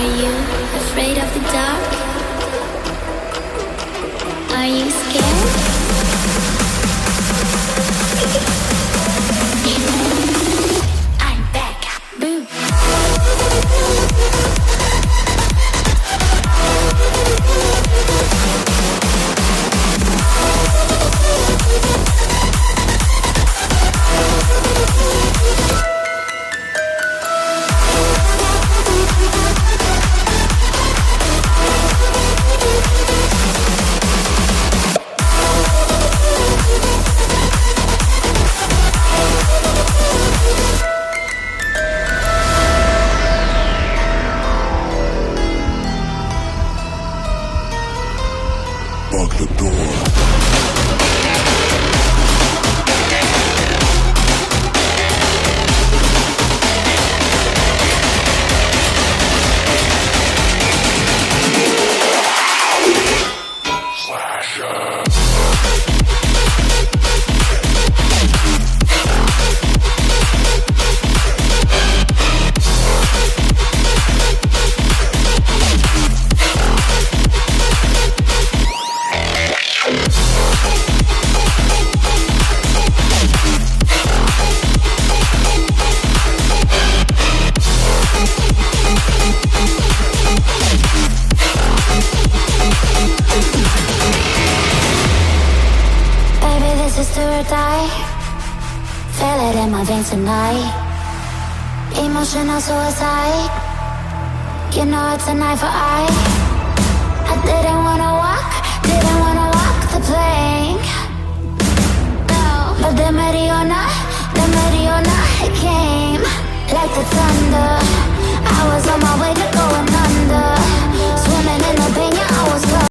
Are you afraid of the dark? Are you scared? I'm back. Boo. Lock the door. Feel it in my veins tonight. Emotional suicide. You know it's an eye for eye. I didn't wanna walk the plank. No, but the Mariona, it came like the thunder. I was on my way to go.